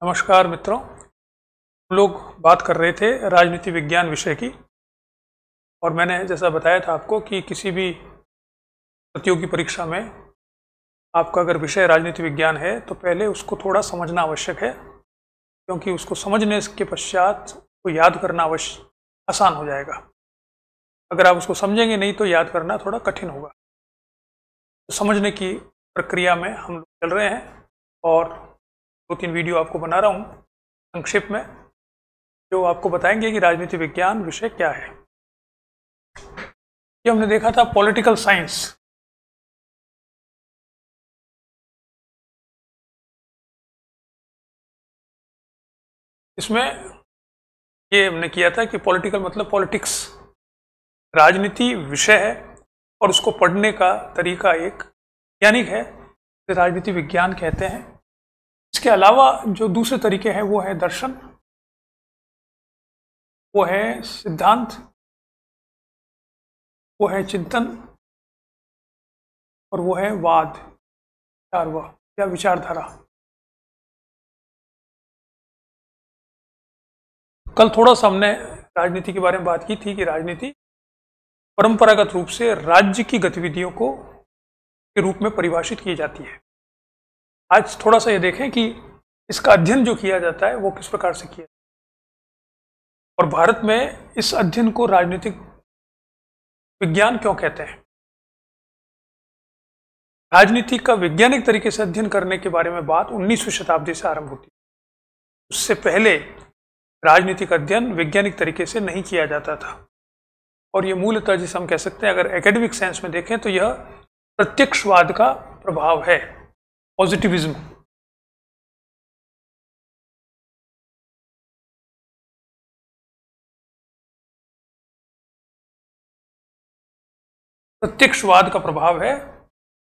नमस्कार मित्रों। हम लोग बात कर रहे थे राजनीति विज्ञान विषय की, और मैंने जैसा बताया था आपको कि किसी भी प्रतियोगी परीक्षा में आपका अगर विषय राजनीति विज्ञान है तो पहले उसको थोड़ा समझना आवश्यक है, क्योंकि उसको समझने के पश्चात उसको याद करना आसान हो जाएगा। अगर आप उसको समझेंगे नहीं तो याद करना थोड़ा कठिन होगा। तो समझने की प्रक्रिया में हम लोग चल रहे हैं और 2-3 वीडियो आपको बना रहा हूँ संक्षिप्त में, जो आपको बताएंगे कि राजनीति विज्ञान विषय क्या है। ये हमने देखा था पॉलिटिकल साइंस। इसमें ये हमने किया था कि पॉलिटिकल मतलब पॉलिटिक्स, राजनीति विषय है और उसको पढ़ने का तरीका एक वैज्ञानिक है, जिसे राजनीति विज्ञान कहते हैं। इसके अलावा जो दूसरे तरीके हैं वो है दर्शन, वो है सिद्धांत, वो है चिंतन और वो है वाद या विचारधारा। कल थोड़ा सा हमने राजनीति के बारे में बात की थी कि राजनीति परंपरागत रूप से राज्य की गतिविधियों को के रूप में परिभाषित की जाती है। आज थोड़ा सा ये देखें कि इसका अध्ययन जो किया जाता है वो किस प्रकार से किया, और भारत में इस अध्ययन को राजनीतिक विज्ञान क्यों कहते हैं। राजनीति का वैज्ञानिक तरीके से अध्ययन करने के बारे में बात 19वीं शताब्दी से आरंभ होती है। उससे पहले राजनीतिक अध्ययन वैज्ञानिक तरीके से नहीं किया जाता था, और ये मूलतः जिसे हम कह सकते हैं, अगर एकेडमिक साइंस में देखें तो यह प्रत्यक्षवाद का प्रभाव है, पॉजिटिविज्म। प्रत्यक्षवाद का प्रभाव है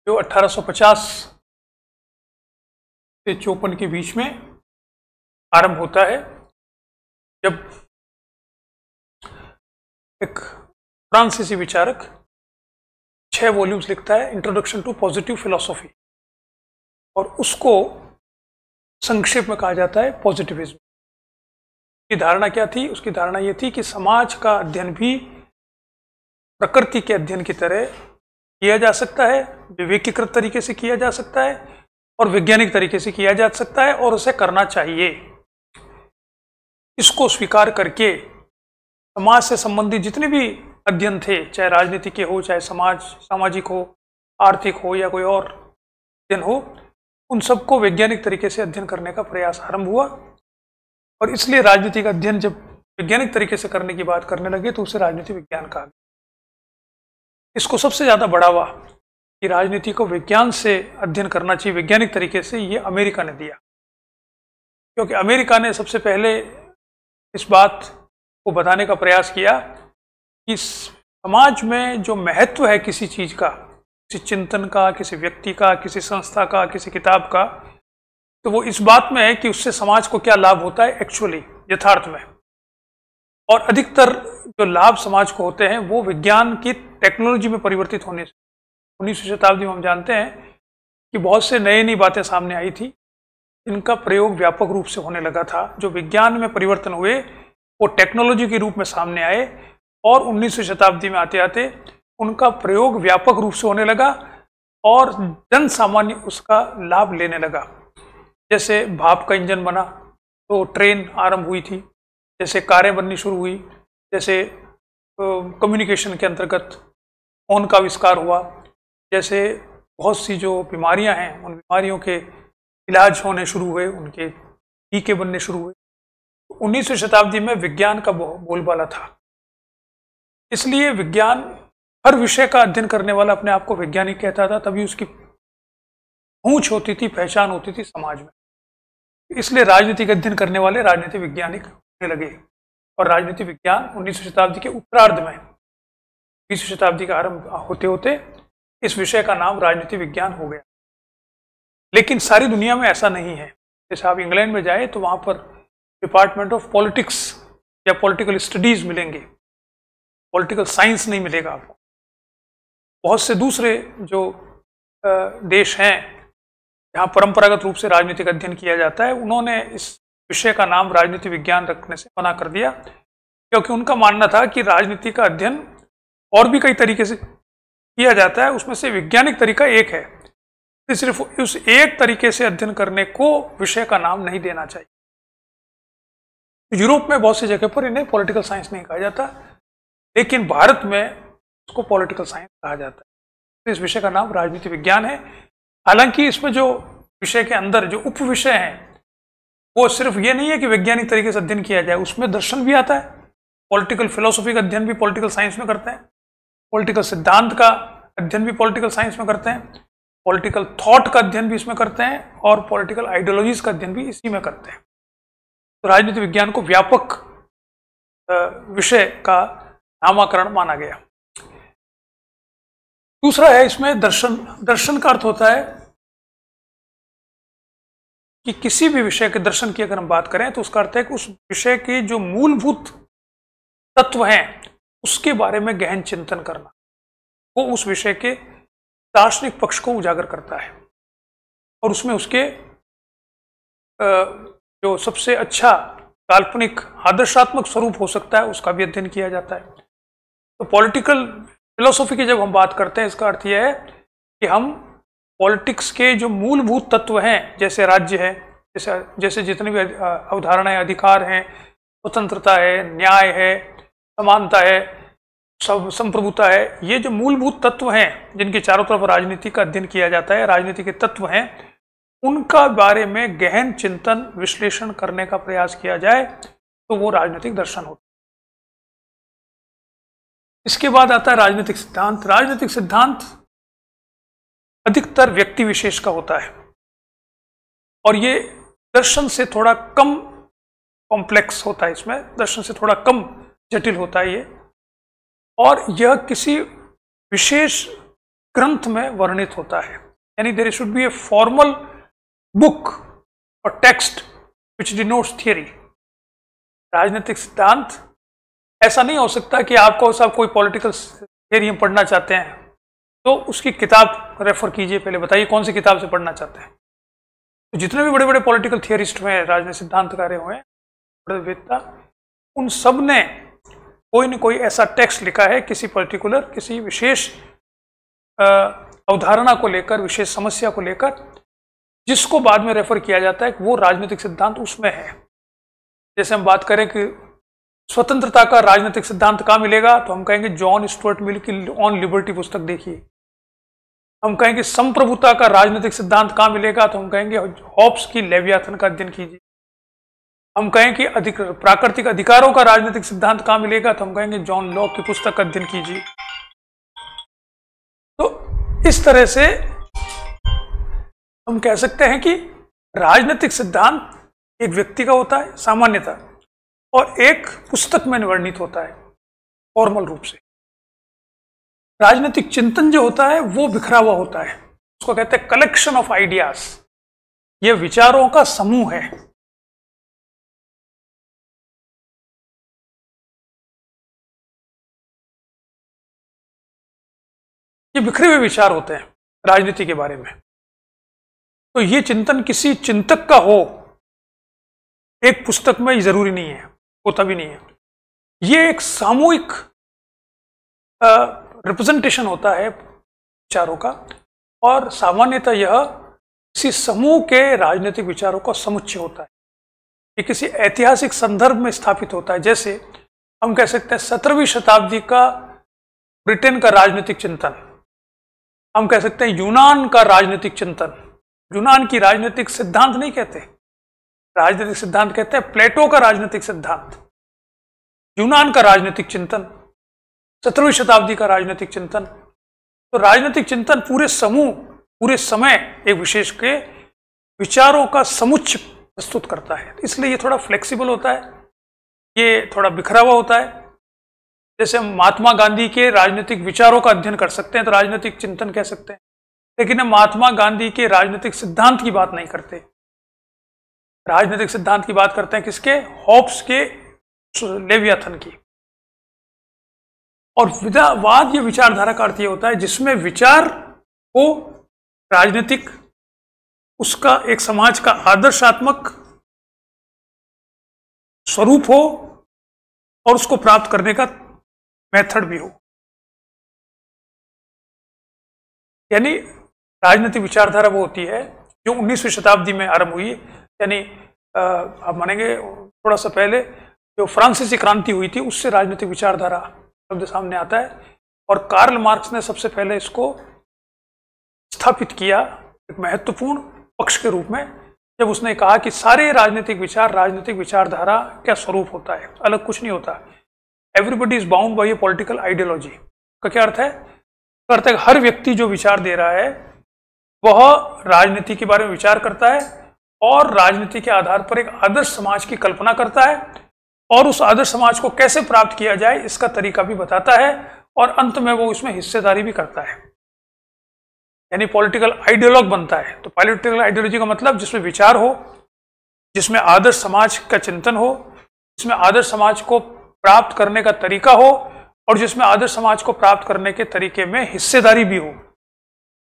जो 1850 से 54 के बीच में आरंभ होता है, जब एक फ्रांसीसी विचारक 6 वॉल्यूम्स लिखता है, इंट्रोडक्शन टू पॉजिटिव फिलॉसफी, और उसको संक्षेप में कहा जाता है पॉजिटिविज्म। की धारणा क्या थी? उसकी धारणा यह थी कि समाज का अध्ययन भी प्रकृति के अध्ययन की तरह किया जा सकता है, विवेकीकृत तरीके से किया जा सकता है और वैज्ञानिक तरीके से किया जा सकता है, और उसे करना चाहिए। इसको स्वीकार करके समाज से संबंधित जितने भी अध्ययन थे, चाहे राजनीति के हो, चाहे सामाजिक हो, आर्थिक हो या कोई और अध्ययन हो, उन सबको वैज्ञानिक तरीके से अध्ययन करने का प्रयास आरंभ हुआ। और इसलिए राजनीतिक अध्ययन जब वैज्ञानिक तरीके से करने की बात करने लगे तो उसे राजनीति विज्ञान कहा गया। इसको सबसे ज़्यादा बढ़ावा कि राजनीति को विज्ञान से अध्ययन करना चाहिए, वैज्ञानिक तरीके से, ये अमेरिका ने दिया, क्योंकि अमेरिका ने सबसे पहले इस बात को बताने का प्रयास किया कि समाज में जो महत्व है किसी चीज़ का, किसी चिंतन का, किसी व्यक्ति का, किसी संस्था का, किसी किताब का, तो वो इस बात में है कि उससे समाज को क्या लाभ होता है एक्चुअली, यथार्थ में। और अधिकतर जो लाभ समाज को होते हैं वो विज्ञान की टेक्नोलॉजी में परिवर्तित होने से। 19वीं शताब्दी में हम जानते हैं कि बहुत से नई बातें सामने आई थी, इनका प्रयोग व्यापक रूप से होने लगा था। जो विज्ञान में परिवर्तन हुए वो टेक्नोलॉजी के रूप में सामने आए, और 19वीं शताब्दी में आते आते उनका प्रयोग व्यापक रूप से होने लगा और जन सामान्य उसका लाभ लेने लगा। जैसे भाप का इंजन बना तो ट्रेन आरंभ हुई थी, जैसे कारें बननी शुरू हुई, जैसे कम्युनिकेशन के अंतर्गत फोन का आविष्कार हुआ, जैसे बहुत सी जो बीमारियां हैं उन बीमारियों के इलाज होने शुरू हुए, उनके टीके बनने शुरू हुए। 19वीं शताब्दी में विज्ञान का बोलबाला था। इसलिए विज्ञान, हर विषय का अध्ययन करने वाला अपने आप को वैज्ञानिक कहता था, तभी उसकी पहुंच होती थी, पहचान होती थी समाज में। इसलिए राजनीतिक अध्ययन करने वाले राजनीति वैज्ञानिक होने लगे, और राजनीति विज्ञान 19वीं शताब्दी के उत्तरार्ध में, 20वीं शताब्दी का आरंभ होते होते इस विषय का नाम राजनीति विज्ञान हो गया। लेकिन सारी दुनिया में ऐसा नहीं है। जैसे आप इंग्लैंड में जाए तो वहाँ पर डिपार्टमेंट ऑफ पॉलिटिक्स या पॉलिटिकल स्टडीज मिलेंगे, पॉलिटिकल साइंस नहीं मिलेगा आपको। बहुत से दूसरे जो देश हैं जहाँ परंपरागत रूप से राजनीतिक अध्ययन किया जाता है, उन्होंने इस विषय का नाम राजनीति विज्ञान रखने से मना कर दिया, क्योंकि उनका मानना था कि राजनीति का अध्ययन और भी कई तरीके से किया जाता है, उसमें से वैज्ञानिक तरीका एक है, तो सिर्फ उस एक तरीके से अध्ययन करने को विषय का नाम नहीं देना चाहिए। यूरोप में बहुत सी जगह पर इन्हें पॉलिटिकल साइंस नहीं कहा जाता, लेकिन भारत में उसको पॉलिटिकल साइंस कहा जाता है। तो इस विषय का नाम राजनीति विज्ञान है। हालांकि इसमें जो विषय के अंदर जो उप विषय हैं, वो सिर्फ ये नहीं है कि वैज्ञानिक तरीके से अध्ययन किया जाए, उसमें दर्शन भी आता है। पॉलिटिकल फिलोसॉफी का अध्ययन भी पॉलिटिकल साइंस में करते हैं, पॉलिटिकल सिद्धांत का अध्ययन भी पॉलिटिकल साइंस में करते हैं, पॉलिटिकल थॉट का अध्ययन भी इसमें करते हैं, और पॉलिटिकल आइडियोलॉजीज का अध्ययन भी इसी में करते हैं। तो राजनीति विज्ञान को व्यापक विषय का नामकरण माना गया। दूसरा है इसमें दर्शन। दर्शन का अर्थ होता है कि किसी भी विषय के दर्शन की अगर हम बात करें तो उसका अर्थ है कि उस विषय के जो मूलभूत तत्व हैं उसके बारे में गहन चिंतन करना, वो उस विषय के दार्शनिक पक्ष को उजागर करता है, और उसमें उसके जो सबसे अच्छा काल्पनिक आदर्शात्मक स्वरूप हो सकता है उसका भी अध्ययन किया जाता है। तो पॉलिटिकल फिलोसॉफी की जब हम बात करते हैं, इसका अर्थ यह है कि हम पॉलिटिक्स के जो मूलभूत तत्व हैं, जैसे राज्य है, जैसे जितनी भी अवधारणाएं, अधिकार हैं, स्वतंत्रता है, न्याय है, समानता है, संप्रभुता है, ये जो मूलभूत तत्व हैं जिनके चारों तरफ राजनीति का अध्ययन किया जाता है, राजनीति के तत्व हैं, उनका बारे में गहन चिंतन विश्लेषण करने का प्रयास किया जाए तो वो राजनीतिक दर्शन होता है। इसके बाद आता है राजनीतिक सिद्धांत। राजनीतिक सिद्धांत अधिकतर व्यक्ति विशेष का होता है, और ये दर्शन से थोड़ा कम कॉम्प्लेक्स होता है, इसमें दर्शन से थोड़ा कम जटिल होता है ये, और यह किसी विशेष ग्रंथ में वर्णित होता है। यानी there should be a formal book और टेक्स्ट विच डिनोट्स थियरी। राजनीतिक सिद्धांत ऐसा नहीं हो सकता कि आपको सब कोई पॉलिटिकल थियरी हम पढ़ना चाहते हैं तो उसकी किताब रेफर कीजिए, पहले बताइए कौन सी किताब से पढ़ना चाहते हैं। तो जितने भी बड़े बड़े पॉलिटिकल थियरिस्ट हुए हैं, राजनीतिक सिद्धांतकार हुए हैं, बड़े वेत्ता, उन सब ने कोई न कोई ऐसा टेक्स्ट लिखा है किसी पर्टिकुलर, किसी विशेष अवधारणा को लेकर, विशेष समस्या को लेकर, जिसको बाद में रेफर किया जाता है कि वो राजनीतिक सिद्धांत उसमें है। जैसे हम बात करें कि स्वतंत्रता का राजनीतिक सिद्धांत कहाँ मिलेगा, तो हम कहेंगे जॉन स्टुअर्ट मिल की ऑन लिबर्टी पुस्तक देखिए। हम कहेंगे संप्रभुता का राजनीतिक सिद्धांत कहाँ मिलेगा, तो हम कहेंगे हॉब्स की लेवियाथन का अध्ययन कीजिए। हम कहें कि प्राकृतिक अधिकारों का राजनीतिक सिद्धांत कहाँ मिलेगा, तो हम कहेंगे जॉन लॉक की पुस्तक का अध्ययन कीजिए। तो इस तरह से हम कह सकते हैं कि राजनीतिक सिद्धांत एक व्यक्ति का होता है सामान्यतः, और एक पुस्तक में वर्णित होता है फॉर्मल रूप से। राजनीतिक चिंतन जो होता है वो बिखरा हुआ होता है, उसको कहते हैं कलेक्शन ऑफ आइडियाज। ये विचारों का समूह है। ये बिखरे हुए विचार होते हैं राजनीति के बारे में। तो ये चिंतन किसी चिंतक का हो एक पुस्तक में जरूरी नहीं है, होता भी नहीं है। ये एक सामूहिक रिप्रेजेंटेशन होता है विचारों का, और सामान्यतः यह किसी समूह के राजनीतिक विचारों का समुच्चय होता है। ये किसी ऐतिहासिक संदर्भ में स्थापित होता है। जैसे हम कह सकते हैं 17वीं शताब्दी का ब्रिटेन का राजनीतिक चिंतन, हम कह सकते हैं यूनान का राजनीतिक चिंतन। यूनान की राजनीतिक सिद्धांत नहीं कहते, राजनीतिक सिद्धांत कहते हैं प्लेटो का राजनीतिक सिद्धांत। यूनान का राजनीतिक चिंतन, 17वीं शताब्दी का राजनीतिक चिंतन। तो राजनीतिक चिंतन पूरे समूह, पूरे समय एक विशेष के विचारों का समुच्चय प्रस्तुत करता है। इसलिए ये थोड़ा फ्लेक्सिबल होता है, ये थोड़ा बिखरा हुआ होता है। जैसे हम महात्मा गांधी के राजनीतिक विचारों का अध्ययन कर सकते हैं तो राजनीतिक चिंतन कह सकते हैं, लेकिन हम महात्मा गांधी के राजनीतिक सिद्धांत की बात नहीं करते। राजनीतिक सिद्धांत की बात करते हैं किसके? हॉब्स के लेवियाथन की। और विदावाद ये विचारधारा का अर्थ ये होता है जिसमें विचार को राजनीतिक उसका एक समाज का आदर्शात्मक स्वरूप हो और उसको प्राप्त करने का मेथड भी हो। यानी राजनीतिक विचारधारा वो होती है जो 19वीं शताब्दी में आरंभ हुई, यानी आप मानेंगे थोड़ा सा पहले जो फ्रांसीसी क्रांति हुई थी उससे राजनीतिक विचारधारा शब्द सामने आता है। और कार्ल मार्क्स ने सबसे पहले इसको स्थापित किया एक महत्वपूर्ण पक्ष के रूप में, जब उसने कहा कि सारे राजनीतिक विचार राजनीतिक विचारधारा का स्वरूप होता है, अलग कुछ नहीं होता। Everybody is bound by A political ideology का क्या अर्थ है? अर्थ है हर व्यक्ति जो विचार दे रहा है वह राजनीति के बारे में विचार करता है और राजनीति के आधार पर एक आदर्श समाज की कल्पना करता है और उस आदर्श समाज को कैसे प्राप्त किया जाए इसका तरीका भी बताता है और अंत में वो इसमें हिस्सेदारी भी करता है, यानी पॉलिटिकल आइडियोलॉग बनता है। तो पॉलिटिकल आइडियोलॉजी का मतलब जिसमें विचार हो, जिसमें आदर्श समाज का चिंतन हो, जिसमें आदर्श समाज को प्राप्त करने का तरीका हो और जिसमें आदर्श समाज को प्राप्त करने के तरीके में हिस्सेदारी भी हो,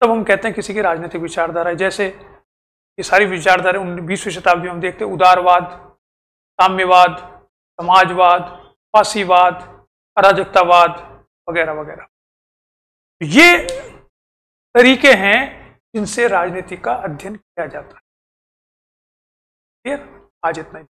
तब हम कहते हैं किसी की राजनीतिक विचारधारा है। जैसे ये सारी विचारधारा 20वीं शताब्दी में हम देखते हैं उदारवाद, साम्यवाद, समाजवाद, फासीवाद, अराजकतावाद वगैरह वगैरह। ये तरीके हैं जिनसे राजनीति का अध्ययन किया जाता है। फिर आज इतना ही।